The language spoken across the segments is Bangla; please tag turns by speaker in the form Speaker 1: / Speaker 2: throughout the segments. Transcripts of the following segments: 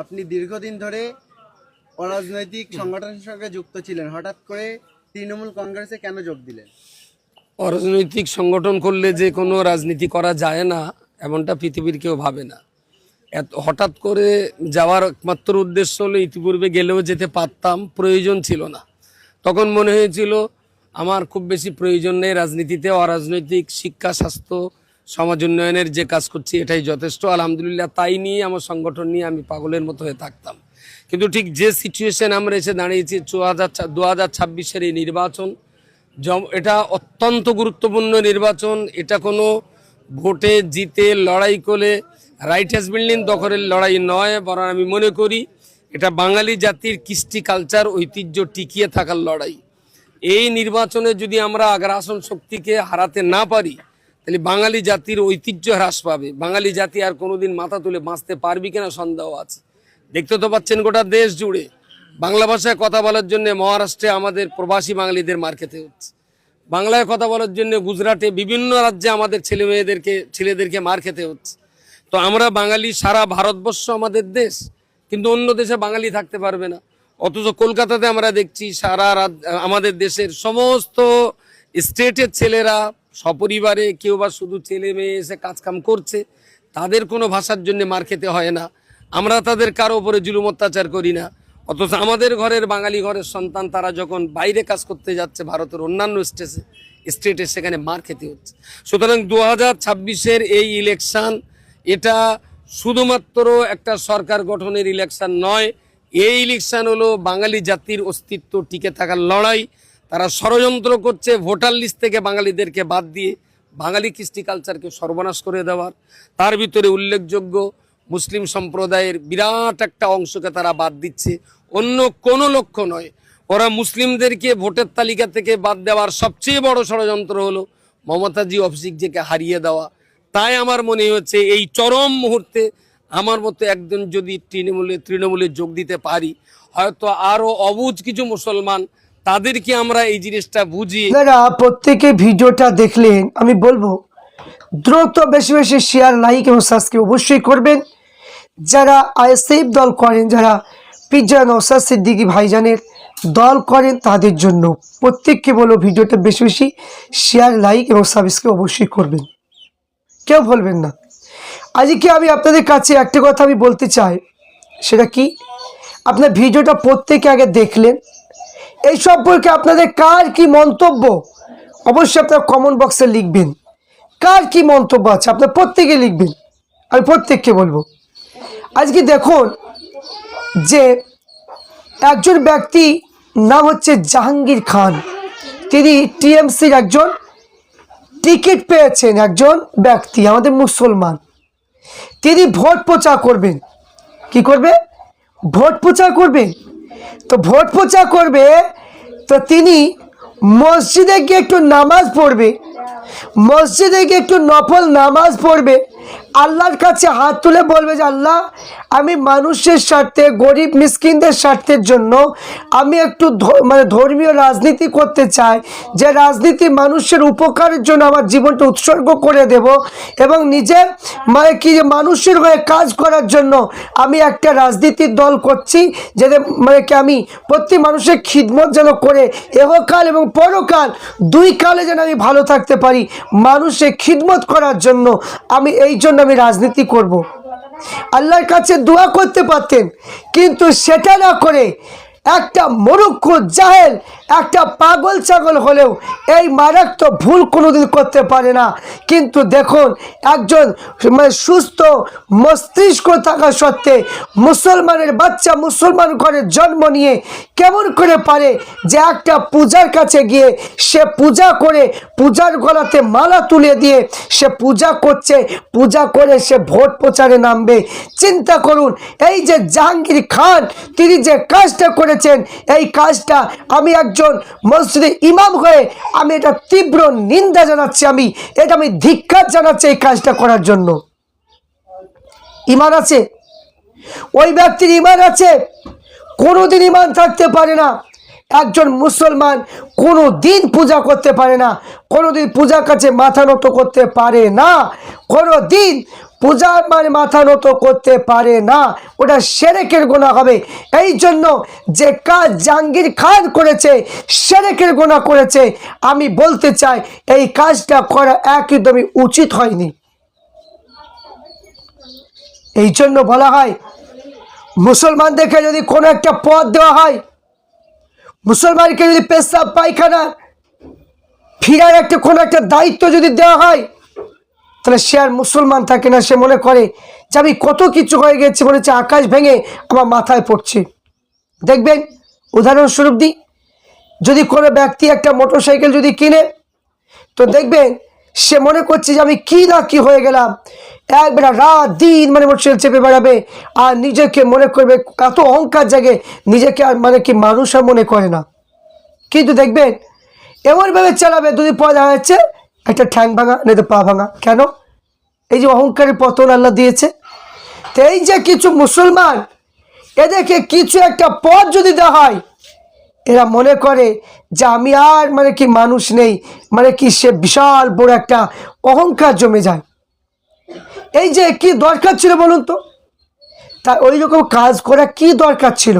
Speaker 1: আপনি দীর্ঘদিন ধরে অরাজনৈতিক সংগঠনের সঙ্গে যুক্ত ছিলেন, হঠাৎ করে তৃণমূল কংগ্রেসে কেন যোগ দিলেন?
Speaker 2: অরাজনৈতিক সংগঠন করলে যে কোনো রাজনীতি করা যায় না এমনটা পৃথিবীর কেউ ভাবে না। এত হঠাৎ করে যাওয়ার একমাত্র উদ্দেশ্য হলো ইতিপূর্বে গেলেও যেতে পারতাম, প্রয়োজন ছিল না। তখন মনে হয়েছিল আমার খুব বেশি প্রয়োজন নেই রাজনীতিতে, অরাজনৈতিক শিক্ষা, স্বাস্থ্য, সমাজ উন্নয়নের যে কাজ করছি এটাই যথেষ্ট। আলহামদুলিল্লাহ তাই নিয়ে আমার সংগঠন নিয়ে আমি পাগলের মতো হয়ে থাকতাম। কিন্তু ঠিক যে সিচুয়েশন আমরা এসে দাঁড়িয়েছি 2026-এর এই নির্বাচন, এটা অত্যন্ত গুরুত্বপূর্ণ নির্বাচন। এটা কোনো ভোটে জিতে লড়াই করে রাইট হাউস বিল্ডিং দখলের লড়াই নয়, বরং আমি মনে করি এটা বাঙালি জাতির কৃষ্টি, কালচার, ঐতিহ্য টিকিয়ে থাকার লড়াই। এই নির্বাচনে যদি আমরা আগ্রাসন শক্তিকে হারাতে না পারি তাহলে বাঙালি জাতির ঐতিহ্য হ্রাস পাবে। বাঙালি জাতি আর কোনোদিন মাথা তুলে বাঁচতে পারবি কিনা সন্দেহ আছে। দেখতে তো পাচ্ছেন গোটা দেশ জুড়ে বাংলা ভাষায় কথা বলার জন্য মহারাষ্ট্রে আমাদের প্রবাসী বাঙালিদের মার খেতে হচ্ছে, বাংলায় কথা বলার জন্য গুজরাটে, বিভিন্ন রাজ্যে আমাদের ছেলেদেরকে মার খেতে হচ্ছে। তো আমরা বাঙালি, সারা ভারতবর্ষ আমাদের দেশ, কিন্তু অন্য দেশে বাঙালি থাকতে পারবে না। অথচ কলকাতাতে আমরা দেখছি সারা আমাদের দেশের সমস্ত স্টেটের ছেলেরা সপরিবারে, কেউ বা শুধু ছেলে মেয়ে এসে কাজকাম করছে, তাদের কোনো ভাষার জন্য মার খেতে হয় না। আমরা তাদের কারো উপরে জুলুম অত্যাচার করি না। অথচ আমাদের ঘরের বাঙালি ঘরের সন্তান তারা যখন বাইরে কাজ করতে যাচ্ছে ভারতের অন্যান্য স্টেটে, সেখানে মার খেতে হচ্ছে। সুতরাং 2026-এর এই ইলেকশন, এটা শুধুমাত্র একটা সরকার গঠনের ইলেকশন নয়। এই ইলেকশন হলো বাঙালি জাতির অস্তিত্ব টিকে থাকার লড়াই। তারা ষড়যন্ত্র করছে ভোটার লিস্ট থেকে বাঙালিদেরকে বাদ দিয়ে বাঙালি কৃষ্টি কালচারকে সর্বনাশ করে দেওয়ার। তার ভিতরে উল্লেখযোগ্য মুসলিম সম্প্রদায়ের বিরাট একটা অংশকে তারা বাদ দিচ্ছে, অন্য কোনো লক্ষ্য নয়। ওরা মুসলিমদেরকে ভোটের তালিকা থেকে বাদ দেওয়ার সবচেয়ে বড় ষড়যন্ত্র হলো মমতাজি অভিষেককে হারিয়ে দেওয়া। তাই আমার মনে হচ্ছে এই চরম মুহূর্তে আমার মতো একজন যদি তৃণমূলে যোগ দিতে পারি, হয়তো আরো অবুঝ কিছু মুসলমান, তাদেরকে আমরা এই জিনিসটা বুঝি।
Speaker 3: আপনারা প্রত্যেকে ভিডিওটা দেখলেন, আমি বলবো দ্রুত বেশি বেশি শেয়ার, লাইক এবং সাবস্ক্রাইব অবশ্যই করবেন। যারা আইএসএফ দল করেন, যারা পিজ্জা নওশাদ সিদ্দিকী ভাইজানের দল করেন, তাদের জন্য প্রত্যেককে বলো ভিডিওটা বেশি বেশি শেয়ার, লাইক এবং সাবস্ক্রাইব অবশ্যই করবেন, কেউ বলবেন না। আজকে আমি আপনাদের কাছে একটা কথা আমি বলতে চাই, সেটা কি, আপনার ভিডিওটা প্রত্যেকে আগে দেখলেন, এই সম্পর্কে আপনাদের কার কি মন্তব্য অবশ্যই আপনারা কমেন্ট বক্সে লিখবেন। কার কি মন্তব্য আছে আপনারা প্রত্যেকে লিখবেন, আমি প্রত্যেককে বলবো। আজকে দেখুন যে একজন ব্যক্তি নাম হচ্ছে জাহাঙ্গীর খান, তিনি টিএমসির একজন টিকিট পেয়েছেন, একজন ব্যক্তি আমাদের মুসলমান। তিনি ভোট প্রচার করবেন। কি করবে? ভোট প্রচার করবে। তো ভোট প্রচার করবে, তো তিনি মসজিদে গিয়ে একটু নামাজ পড়বে, মসজিদে গিয়ে একটু নফল নামাজ পড়বে, আল্লাহর কাছে হাত তুলে বলবে যে আল্লাহ, আমি মানুষের স্বার্থে, গরিব মিসকিনদের স্বার্থের জন্য আমি একটু ধর্মীয় রাজনীতি করতে চাই, যে রাজনীতি মানুষের উপকারের জন্য আমার জীবনটা উৎসর্গ করে দেব, এবং নিজের মানুষের হয়ে কাজ করার জন্য আমি একটা রাজনীতির দল করছি, যাতে আমি প্রতি মানুষের খিদমত যেন করে এহকাল এবং পরকাল দুই কালে যেন আমি ভালো থাকতে পারি, মানুষের খিদমত করার জন্য আমি এই জন্য আমি রাজনীতি করব। আল্লাহর কাছে দোয়া করতে পারতেন, কিন্তু সেটা না করে একটা মূর্খ জাহেল, একটা পাগল ছাগল হলেও এই মারাত্মক ভুল কোনোদিন করতে পারে না। কিন্তু দেখুন, একজন সুস্থ মস্তিষ্ক থাকা সত্ত্বে মুসলমানের বাচ্চা মুসলমান ঘরে জন্ম নিয়ে কেমন করে পারে যে একটা পূজার কাছে গিয়ে সে পূজা করে, পূজার গলাতে মালা তুলে দিয়ে সে পূজা করছে, পূজা করে সে ভোট প্রচারে নামবে। চিন্তা করুন, এই যে জাহাঙ্গীর খান, তিনি যে কাজটা করেছেন, এই কাজটা আমি একজন মসজিদের ইমাম হয়ে আমি এটা তীব্র নিন্দা জানাচ্ছি, আমি ধিক্কার জানাচ্ছি এই কাজটা করার জন্য। ঈমান আছে, ওই ব্যক্তির ঈমান আছে, কোনোদিন ঈমান থাকতে পারে না। একজন মুসলমান কোনো দিন পূজা করতে পারে না, কোনো দিন পূজার কাছে মাথা নত করতে পারে না, কোনো দিন পূজার মানে মাথা নত করতে পারে না, ওটা শিরকের গুনাহ হবে। এই জন্য যে কাজ জাহাঙ্গীর খান করেছে শিরকের গুনাহ করেছে। আমি বলতে চাই এই কাজটা করা একদমই উচিত হয়নি। এই জন্য বলা হয় মুসলমানদেরকে যদি কোনো একটা পদ দেওয়া হয়, মুসলমানকে যদি পেশাব পায়খানা ফিরার একটা কোনো একটা দায়িত্ব যদি দেওয়া হয়, তাহলে সে আর মুসলমান থাকে না। সে মনে করে যে আমি কত কিছু হয়ে গেছি, মনে হচ্ছে আকাশ ভেঙে আমার মাথায় পড়ছে। দেখবেন উদাহরণস্বরূপ দিই, যদি কোনো ব্যক্তি একটা মোটরসাইকেল যদি কিনে, তো দেখবেন সে মনে করছে যে আমি কি না কি হয়ে গেলাম, একবেলা রাত দিন মানে মোটরসাইকেল চেপে বেড়াবে আর নিজেকে মনে করবে, এত অহংকার জাগে নিজেকে আর মানে কি মানুষ আর মনে করে না। কিন্তু দেখবেন এমনভাবে চালাবে, দুদিন পর দেখা যাচ্ছে একটা ঠ্যাং ভাঙা নয়তো পা ভাঙা। কেন? এই যে অহংকারের পতন আল্লাহ দিয়েছে। তো এই যে কিছু মুসলমান, এদেরকে কিছু একটা পথ যদি দেওয়া হয়, এরা মনে করে যে আমি আর মানে কি মানুষ নেই, মানে কি সে বিশাল বড় একটা অহংকার জমে যায়। এই যে কি দরকার ছিল বলুন তো? তা ওই রকম কাজ করা কি দরকার ছিল?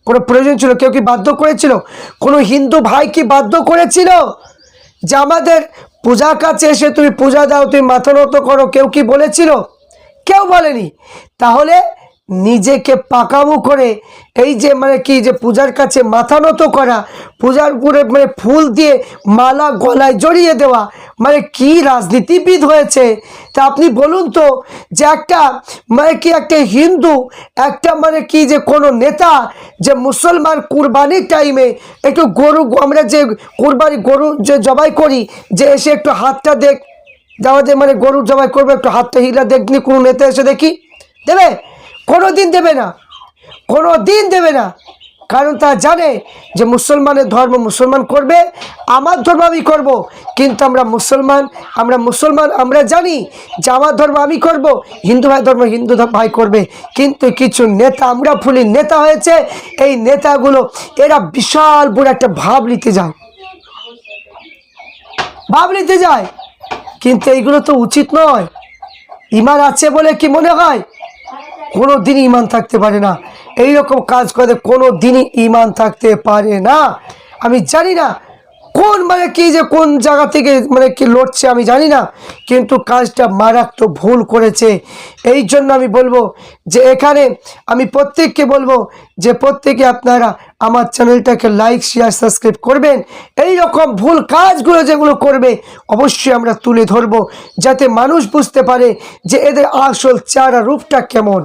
Speaker 3: কোনো প্রয়োজন ছিল? কেউ কি বাধ্য করেছিল? কোনো হিন্দু ভাই কি বাধ্য করেছিল যে আমাদের পূজার কাছে এসে তুমি পূজা দাও, তুমি মাথা নত করো? কেউ কি বলেছিল? কেউ বলেনি। তাহলে নিজেকে পাকামো করে এই যে মানে কি যে পূজার কাছে মাথা নত করা, পূজার উপরে মানে ফুল দিয়ে মালা গলায় জড়িয়ে দেওয়া, মানে কি রাজনীতিবিদ হয়েছে? তা আপনি বলুন তো, যে একটা মানে কি একটা হিন্দু, একটা মানে কি যে কোনো নেতা যে মুসলমান কুরবানির টাইমে একটু গরু, আমরা যে কুরবানি গরু যে জবাই করি, যে এসে একটু হাতটা দেখ, যাওয়া যে মানে গরু জবাই করবে একটু হাতটা হিলা দেখনি কোনো নেতা এসে দেখি দেবে? কোনো দিন দেবে না, কোনো দিন দেবে না। কারণ তারা জানে যে মুসলমানের ধর্ম মুসলমান করবে, আমার ধর্ম আমি করব। কিন্তু আমরা মুসলমান, আমরা জানি যে আমার ধর্ম আমি করব, হিন্দু ভাই ধর্ম হিন্দু ভাই করবে। কিন্তু কিছু নেতা, আমরা ফুলি নেতা হয়েছে, এই নেতাগুলো এরা বিশাল বড় একটা ভাব নিতে যায়। কিন্তু এইগুলো তো উচিত নয়। ঈমান আছে বলে কি মনে হয়? কোনো দিনই ঈমান থাকতে পারে না। এই রকম কাজ করে কোনো দিনই ঈমান থাকতে পারে না। আমি জানি না কোন মানে কি যে কোন জায়গা থেকে মানে কি লড়ছে আমি জানি না, কিন্তু কাজটা মারাত্মক ভুল করেছে। এই জন্য আমি বলবো যে এখানে আমি প্রত্যেককে বলবো যে প্রত্যেকে আপনারা আমার চ্যানেলটাকে লাইক শেয়ার সাবস্ক্রাইব করবেন। এই রকম ভুল কাজগুলো যেগুলো করবে অবশ্যই আমরা তুলে ধরবো, যাতে মানুষ বুঝতে পারে যে এদের আসল চেহারা রূপটা কেমন।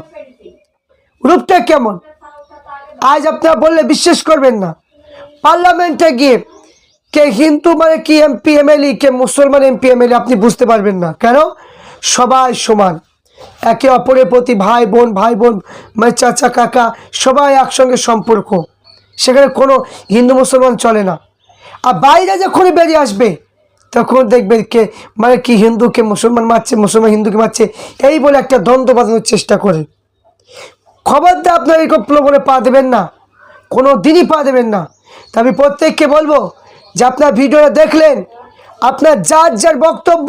Speaker 3: আজ আপনারা বললে বিশ্বাস করবেন না, পার্লামেন্টে গিয়ে কে হিন্দু মানে কি এমপি এমএলএ, কে মুসলমান এমপি এমএলএ আপনি বুঝতে পারবেন না। কেন? সবাই সমান, একে অপরের প্রতি ভাই বোন মানে চাচা কাকা সবাই একসঙ্গে সম্পর্ক, সেখানে কোনো হিন্দু মুসলমান চলে না। আর বাইরে যখন বেরিয়ে আসবে তখন দেখবেন কে মানে কি হিন্দুকে মুসলমান মারছে, মুসলমান হিন্দুকে মারছে, এই বলে একটা দ্বন্দ্ব বাঁধানোর চেষ্টা করে। খবরদার আপনার এরকম প্রলোভনে পা দেবেন না, কোনো দিনই পা দেবেন না। তা আমি প্রত্যেককে বলবো যে আপনার ভিডিওটা দেখলেন, আপনার যার বক্তব্য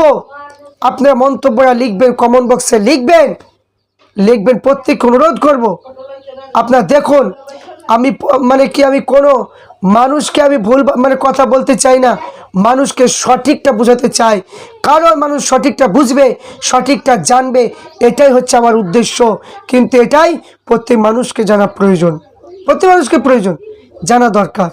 Speaker 3: আপনার মন্তব্যটা লিখবেন, কমেন্ট বক্সে লিখবেন। প্রত্যেককে অনুরোধ করব আপনার দেখুন, আমি মানে কি আমি কোনো মানুষকে আমি ভুল মানে কথা বলতে চাই না, মানুষকে সঠিকটা বোঝাতে চাই। কারণ মানুষ সঠিকটা বুঝবে, সঠিকটা জানবে, এটাই হচ্ছে আমার উদ্দেশ্য। কিন্তু এটাই প্রত্যেক মানুষকে জানা প্রয়োজন, জানা দরকার।